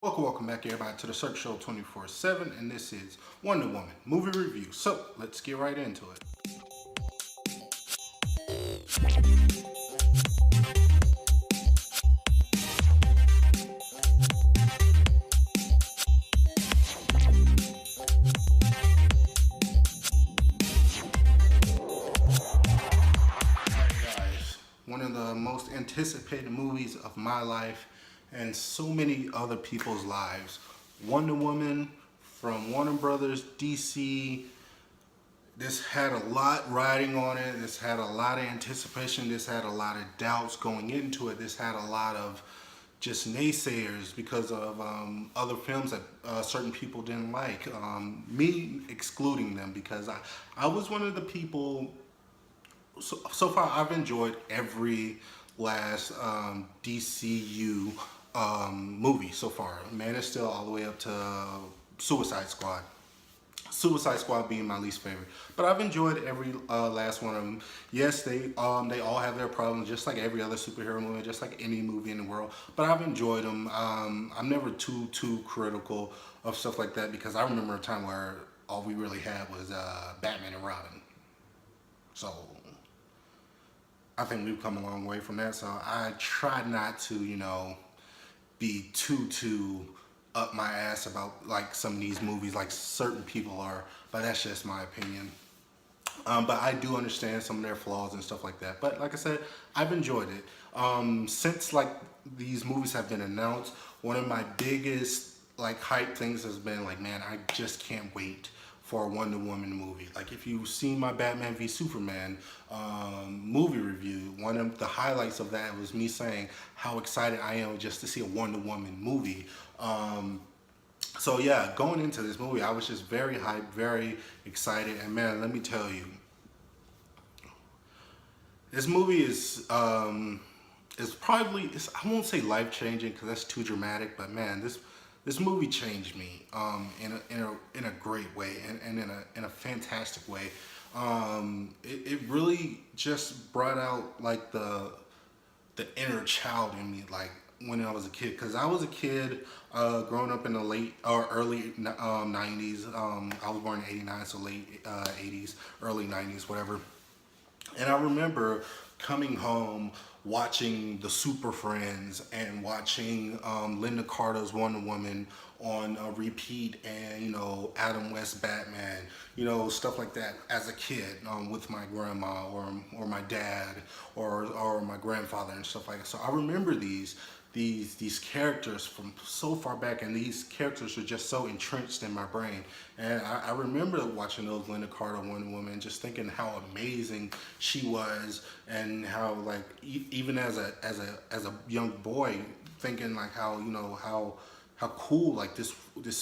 Welcome back everybody to the Cirque Show 24/7, and this is Wonder Woman movie review. So let's get right into it. Alright guys, one of the most anticipated movies of my life and so many other people's lives. Wonder Woman from Warner Brothers, DC. This had a lot riding on it. This had a lot of anticipation. This had a lot of doubts going into it. This had a lot of just naysayers because of other films that certain people didn't like. Me excluding them because I was one of the people. So far, I've enjoyed every last DCU movie so far. Man of Steel all the way up to Suicide Squad. Suicide Squad being my least favorite, but I've enjoyed every last one of them. Yes, they all have their problems, just like every other superhero movie, just like any movie in the world. But I've enjoyed them. I'm never too critical of stuff like that because I remember a time where all we really had was Batman and Robin. So I think we've come a long way from that. So I try not to, be too up my ass about like some of these movies like certain people are, but that's just my opinion. But I do understand some of their flaws and stuff like that. But like I said, I've enjoyed it. Since like these movies have been announced, one of my biggest like hype things has been like, man, I just can't wait for a Wonder Woman movie. Like if you've seen my Batman v Superman movie review, one of the highlights of that was me saying how excited I am just to see a Wonder Woman movie. So yeah, going into this movie, I was just very hyped, very excited, and man, let me tell you, this movie is probably, I won't say life changing because that's too dramatic, but man, this movie changed me in a great way and in a fantastic way. It really just brought out like the inner child in me, like when I was a kid, because I was a kid growing up in the late or early 90s. I was born in '89, so late 80s, early 90s, whatever. And I remember coming home, watching the Super Friends and watching Linda Carter's Wonder Woman on repeat, and Adam West Batman, stuff like that as a kid with my grandma or my dad or my grandfather and stuff like that. So I remember these characters from so far back, and these characters are just so entrenched in my brain. And I remember watching those Linda Carter Wonder Woman, just thinking how amazing she was, and how like even as a young boy, thinking like how how cool like this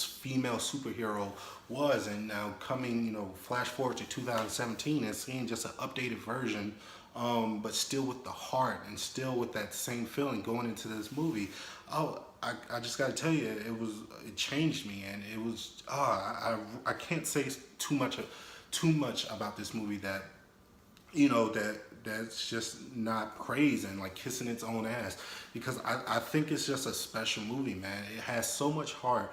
female superhero was. And now coming flash forward to 2017 and seeing just an updated version, but still with the heart and still with that same feeling going into this movie. Oh, I just gotta tell you, it changed me, and it was I can't say too much about this movie that that's just not praise and like kissing its own ass, because I think it's just a special movie, man. It has so much heart,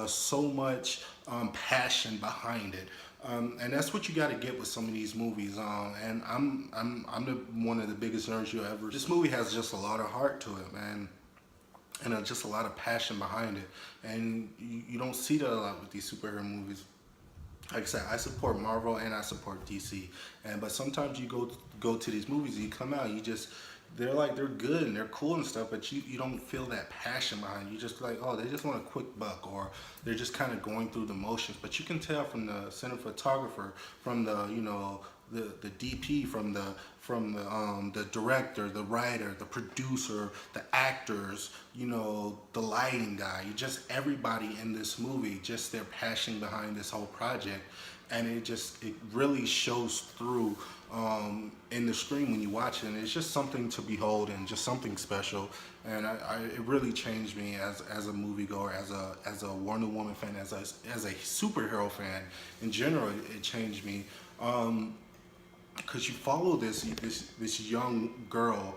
so much passion behind it. And that's what you got to get with some of these movies. And I'm one of the biggest nerds you ever. This movie has just a lot of heart to it, man, and just a lot of passion behind it. And you don't see that a lot with these superhero movies. Like I said, I support Marvel and I support DC, but sometimes you go to these movies and you come out, they're good and they're cool and stuff, but you don't feel that passion behind it. You just like, oh, they just want a quick buck, or they're just kind of going through the motions. But you can tell from the cinematographer, from the the DP, from the director, the writer, the producer, the actors, the lighting guy, just everybody in this movie, just their passion behind this whole project. And it really shows through in the screen when you watch it, and it's just something to behold and just something special. And it really changed me as a moviegoer, as a Wonder Woman fan, as a superhero fan in general. It changed me. Because you follow this young girl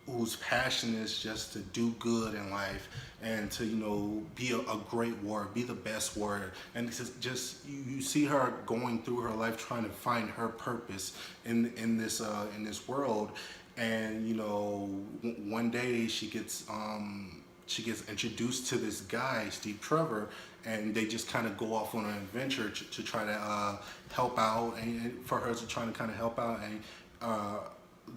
whose passion is just to do good in life and to be a great warrior, be the best warrior. And it's just you see her going through her life trying to find her purpose in this world. And one day she gets introduced to this guy, Steve Trevor, and they just kind of go off on an adventure to try to help out, and for her to try to kind of help out and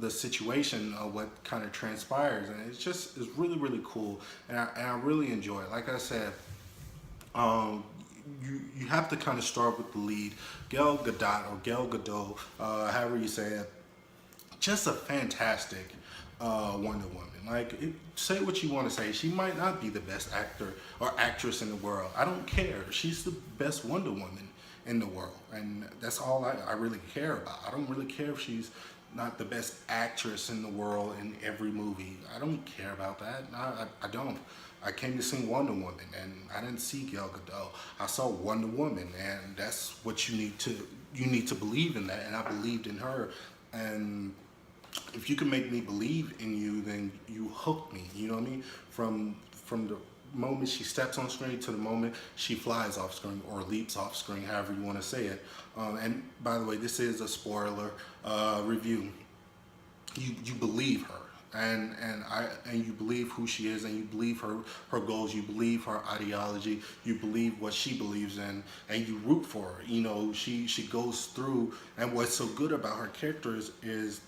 the situation of what kind of transpires. And it's really, really cool, and I really enjoy it. Like I said, you have to kind of start with the lead, Gal Gadot, or Gal Gadot, however you say it. Just a fantastic Wonder Woman. Like, say what you want to say. She might not be the best actor or actress in the world. I don't care. She's the best Wonder Woman in the world, and that's all I really care about. I don't really care if she's not the best actress in the world in every movie. I don't care about that. I don't. I came to see Wonder Woman, and I didn't see Gal Gadot. I saw Wonder Woman, and that's what you need to believe in that, and I believed in her. And if you can make me believe in you, then you hook me. You know what I mean? From the moment she steps on screen to the moment she flies off screen or leaps off screen, however you want to say it. And by the way, this is a spoiler review. You believe her, and you believe who she is, and you believe her goals, you believe her ideology, you believe what she believes in, and you root for her. She goes through, and what's so good about her characters is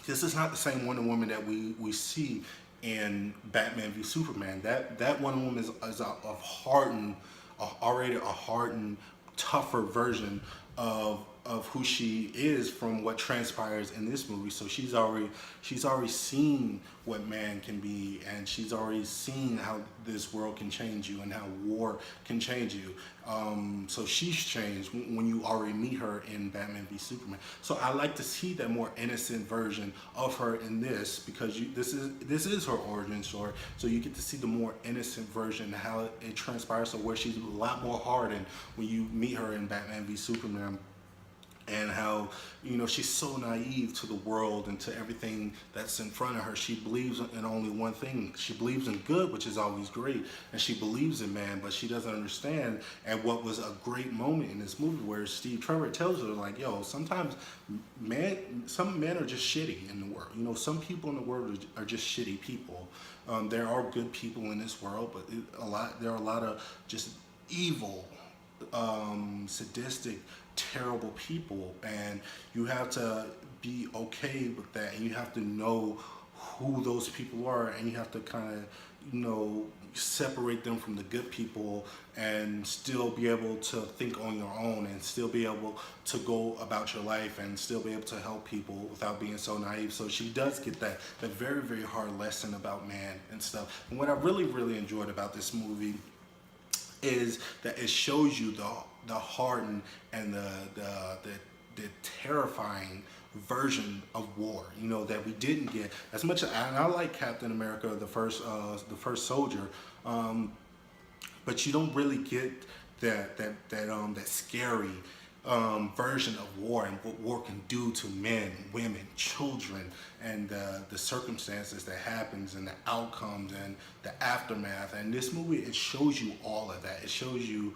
this is not the same Wonder Woman that we see in Batman v Superman. That Wonder Woman is already a hardened, tougher version of who she is from what transpires in this movie. So she's already seen what man can be, and she's already seen how this world can change you and how war can change you. So she's changed when you already meet her in Batman v Superman. So I like to see that more innocent version of her in this, because this is her origin story. So you get to see the more innocent version, how it transpires, so where she's a lot more hardened when you meet her in Batman v Superman. And how she's so naive to the world and to everything that's in front of her. She believes in only one thing. She believes in good, which is always great, and she believes in man, but she doesn't understand. And what was a great moment in this movie where Steve Trevor tells her, like, yo, sometimes some men are just shitty in the world. Some people in the world are just shitty people. There are good people in this world, but there are a lot of just evil, sadistic, terrible people, and you have to be okay with that, and you have to know who those people are, and you have to kind of separate them from the good people, and still be able to think on your own, and still be able to go about your life, and still be able to help people without being so naive. So she does get that very, very hard lesson about man and stuff. And what I really, really enjoyed about this movie is that it shows you the hardened and the terrifying version of war, that we didn't get as much. And I like Captain America, the first soldier, but you don't really get that scary version of war and what war can do to men, women, children, and the circumstances that happens and the outcomes and the aftermath. And this movie, it shows you all of that. It shows you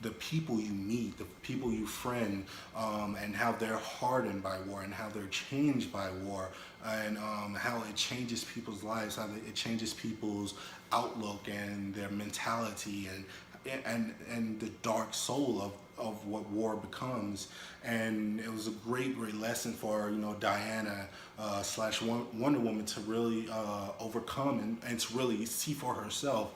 the people you meet, the people you friend, and how they're hardened by war, and how they're changed by war, and how it changes people's lives, how it changes people's outlook and their mentality, and the dark soul of what war becomes. And it was a great lesson for Diana slash Wonder Woman to really overcome and to really see for herself.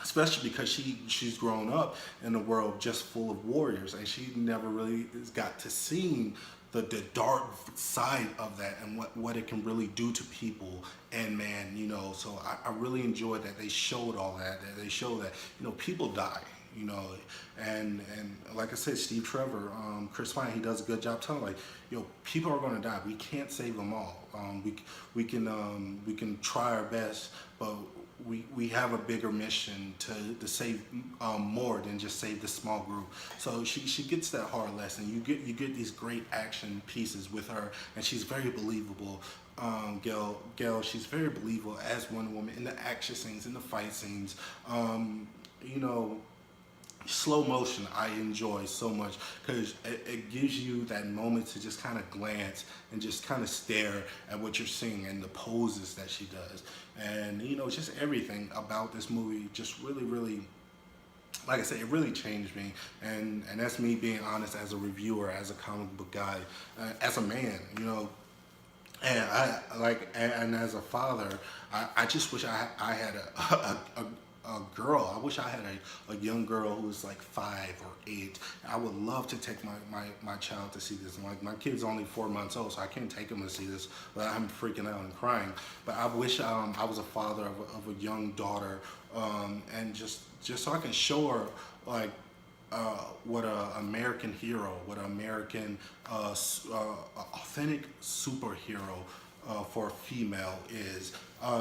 Especially because she's grown up in a world just full of warriors, and she never really got to see the dark side of that, and what it can really do to people and man. So I really enjoyed that they showed all that they show that people die, and like I said, Steve Trevor, Chris Pine, he does a good job telling, like, people are going to die. We can't save them all. We can try our best, but we have a bigger mission to save more than just save this small group. So she gets that hard lesson. You get these great action pieces with her, and she's very believable. Gail, she's very believable as Wonder Woman in the action scenes, in the fight scenes. You know, slow motion I enjoy so much because it gives you that moment to just kind of glance and just kind of stare at what you're seeing and the poses that she does, and you know, just everything about this movie just really, like I said, it really changed me, and that's me being honest as a reviewer, as a comic book guy, as a man, you know. And I like, and as a father, I just wish I had a girl. I wish I had a young girl who was like 5 or 8. I would love to take my child to see this. And like, my kid's only 4 months old, so I can't take him to see this, but I'm freaking out and crying. But I wish I was a father of a young daughter, and just so I can show her like what an American hero, what an American authentic superhero for a female is,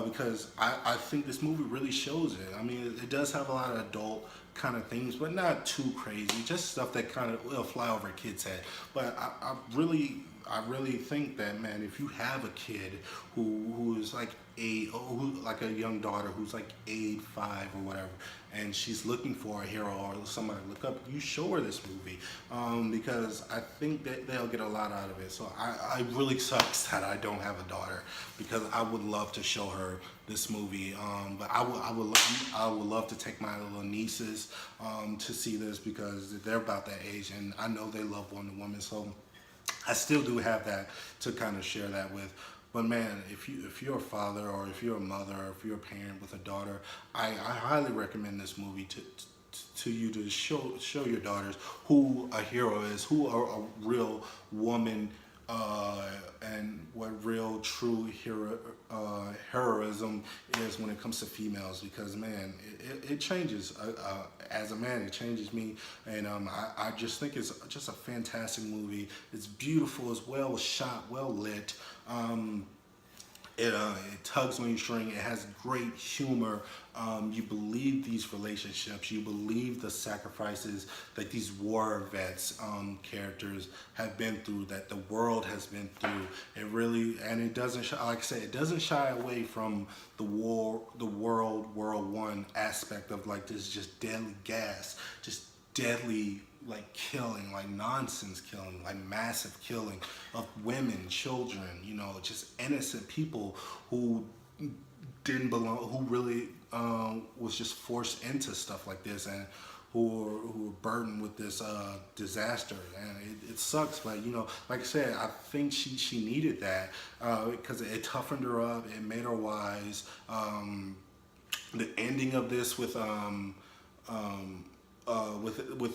because I think this movie really shows it. I mean, it does have a lot of adult kind of things, but not too crazy, just stuff that kind of will fly over a kid's head. But I really think that, man, if you have a kid who is like like a young daughter who's like 8, 5 or whatever, and she's looking for a hero or somebody to look up, you show her this movie, because I think that they'll get a lot out of it. So I really sucks that I don't have a daughter, because I would love to show her this movie. But I would love to take my little nieces to see this, because they're about that age, and I know they love Wonder Woman. So I still do have that to kind of share that with. But man, if you're a father, or if you're a mother, or if you're a parent with a daughter, I highly recommend this movie to you, to show your daughters who a hero is, who a real woman, and what real true heroism is when it comes to females. Because man, it changes, as a man, it changes me, and I just think it's just a fantastic movie. It's beautiful, it's well shot, well lit. It tugs on your string. It has great humor. You believe these relationships. You believe the sacrifices that these war vets characters have been through, that the world has been through. It really, and it doesn't, like I said, it doesn't shy away from the World War I aspect of like this just deadly gas, just deadly like killing, like nonsense killing, like massive killing of women, children, you know, just innocent people who didn't belong, who really was just forced into stuff like this, and who were burdened with this disaster. And it sucks, but you know, like I said, I think she needed that, because it toughened her up, it made her wise. The ending of this with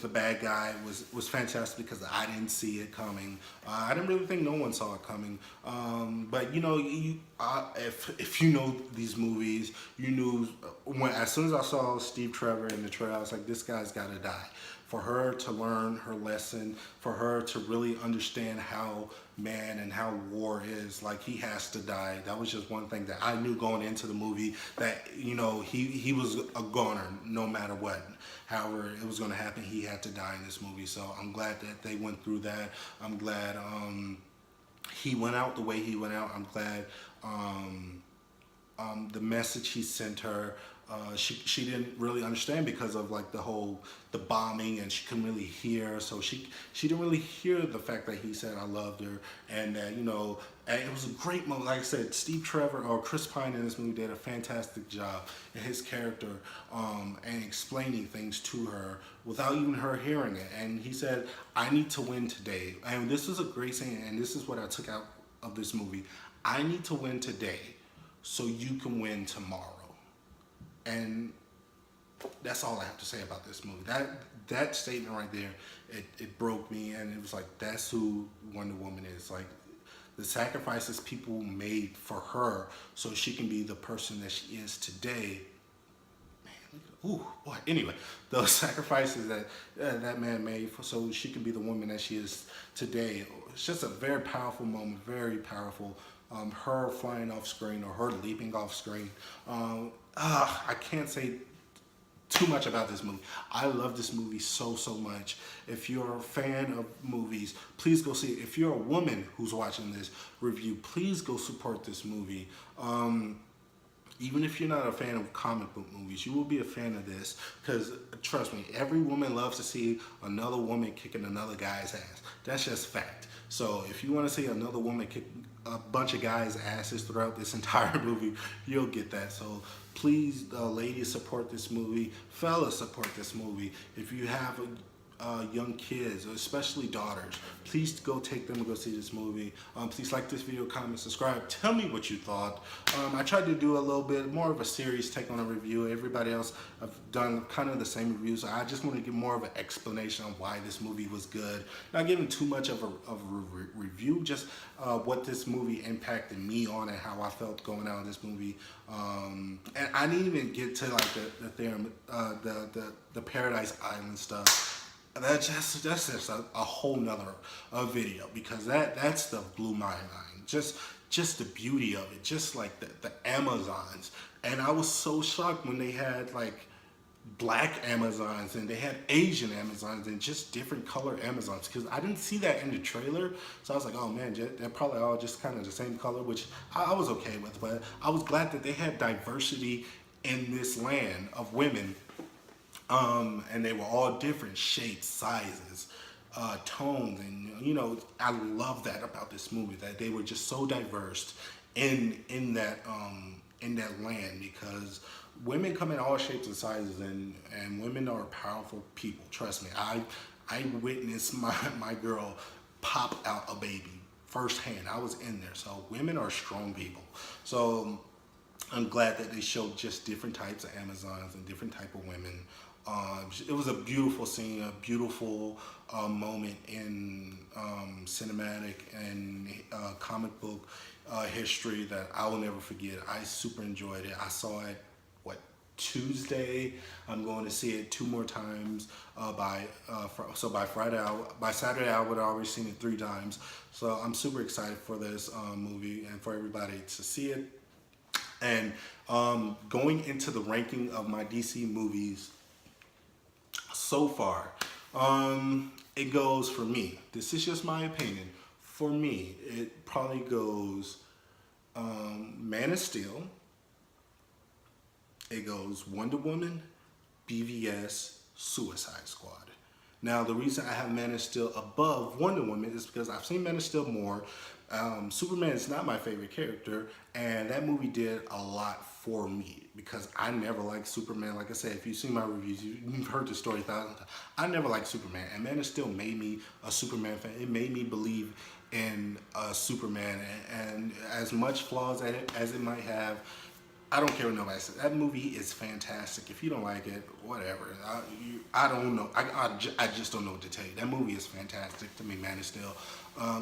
the bad guy was fantastic, because I didn't see it coming. I didn't really think no one saw it coming. But you know, if you know these movies, you knew as soon as I saw Steve Trevor in the trailer, I was like, this guy's got to die. For her to learn her lesson, for her to really understand how man and how war is, like, he has to die. That was just one thing that I knew going into the movie, that, you know, he was a goner no matter what. However it was going to happen, he had to die in this movie. So I'm glad that they went through that. I'm glad he went out the way he went out. I'm glad the message he sent her, she didn't really understand, because of like the bombing, and she couldn't really hear, so she didn't really hear the fact that he said I loved her, and that, you know, and it was a great moment. Like I said, Steve Trevor, or Chris Pine in this movie, did a fantastic job in his character, and explaining things to her without even her hearing it. And he said, I need to win today. And this is a great scene, and this is what I took out of this movie. I need to win today so you can win tomorrow. And that's all I have to say about this movie. That statement right there, it broke me, and it was like, that's who Wonder Woman is. Like, the sacrifices people made for her so she can be the person that she is today. Man, ooh, boy. Anyway, those sacrifices that that man made so she can be the woman that she is today. It's just a very powerful moment, very powerful her flying off screen or her leaping off screen. I can't say too much about this movie. I love this movie so much. If you're a fan of movies, please go see it. If you're a woman who's watching this review, please go support this movie. Even if you're not a fan of comic book movies, you will be a fan of this, because trust me, every woman loves to see another woman kicking another guy's ass. That's just fact. So if you want to see another woman kick a bunch of guys' asses throughout this entire movie, you'll get that. So please, ladies, support this movie. Fellas, support this movie. If you have young kids, especially daughters, please go take them and go see this movie. Please like this video, comment, subscribe. Tell me what you thought. I tried to do a little bit more of a series take on a review. Everybody else have done kind of the same reviews. I just want to give more of an explanation on why this movie was good. Not giving too much of a review, just what this movie impacted me on and how I felt going out of this movie. And I didn't even get to like the Paradise Island stuff. That's just a whole nother video, because that stuff blew my mind. Just the beauty of it, just like the Amazons. And I was so shocked when they had like black Amazons and they had Asian Amazons and just different color Amazons, because I didn't see that in the trailer. So I was like, oh man, they're probably all just kind of the same color, which I was okay with. But I was glad that they had diversity in this land of women. And they were all different shapes, sizes, tones, and you know, I love that about this movie, that they were just so diverse in that land, because women come in all shapes and sizes, and women are powerful people. Trust me, I witnessed my girl pop out a baby firsthand. I was in there. So women are strong people. So I'm glad that they showed just different types of Amazons and different type of women. It was a beautiful scene, a beautiful moment in cinematic and comic book history that I will never forget. I super enjoyed it. I saw it, Tuesday. I'm going to see it 2 more times. By Saturday I would have already seen it 3 times. So I'm super excited for this movie and for everybody to see it. And going into the ranking of my DC movies so far, it goes, for me, this is just my opinion, for me it probably goes Man of Steel, it goes Wonder Woman, BVS, Suicide Squad. Now the reason I have Man of Steel above Wonder Woman is because I've seen Man of Steel more. Superman is not my favorite character, and that movie did a lot for me, because I never liked Superman. Like I said, if you've seen my reviews, you've heard the story 1,000 times. I never liked Superman, and Man of Steel made me a Superman fan. It made me believe in Superman, and as much flaws as it might have, I don't care what nobody says. That movie is fantastic. If you don't like it, whatever. I don't know. I just don't know what to tell you. That movie is fantastic to me, Man of Steel.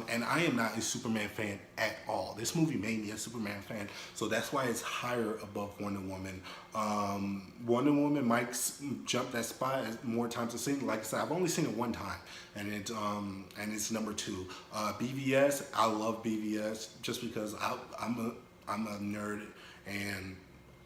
And I am not a Superman fan at all. This movie made me a Superman fan, so that's why it's higher above Wonder Woman. Wonder Woman might jump that spot more times I've seen it. Like I said, I've only seen it 1 time, and it's number 2. BVS, I love BVS just because I'm a nerd, and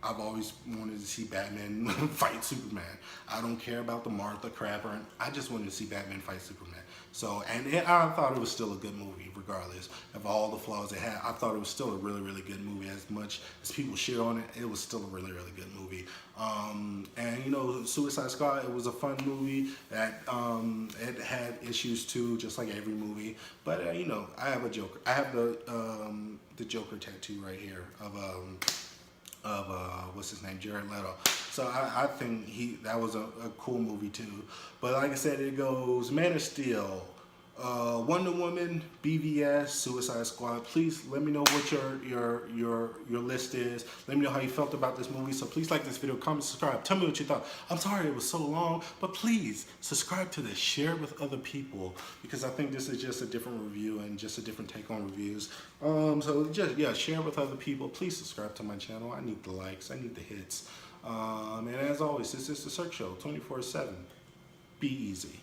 I've always wanted to see Batman fight Superman. I don't care about the Martha crapper. I just wanted to see Batman fight Superman. So, I thought it was still a good movie, regardless of all the flaws it had. I thought it was still a really, really good movie. As much as people shit on it, it was still a really, really good movie. And you know, Suicide Squad, it was a fun movie. That it had issues too, just like every movie. But you know, I have a Joker. I have the Joker tattoo right here of what's his name, Jared Leto. So I think that was a cool movie too. But like I said, it goes Man of Steel, Wonder Woman, BVS, Suicide Squad. Please let me know what your list is. Let me know how you felt about this movie. So please like this video, comment, subscribe. Tell me what you thought. I'm sorry it was so long, but please subscribe to this. Share it with other people, because I think this is just a different review and just a different take on reviews. So just, yeah, share it with other people. Please subscribe to my channel. I need the likes. I need the hits. And as always, this is the Cirque Show 24/7. Be easy.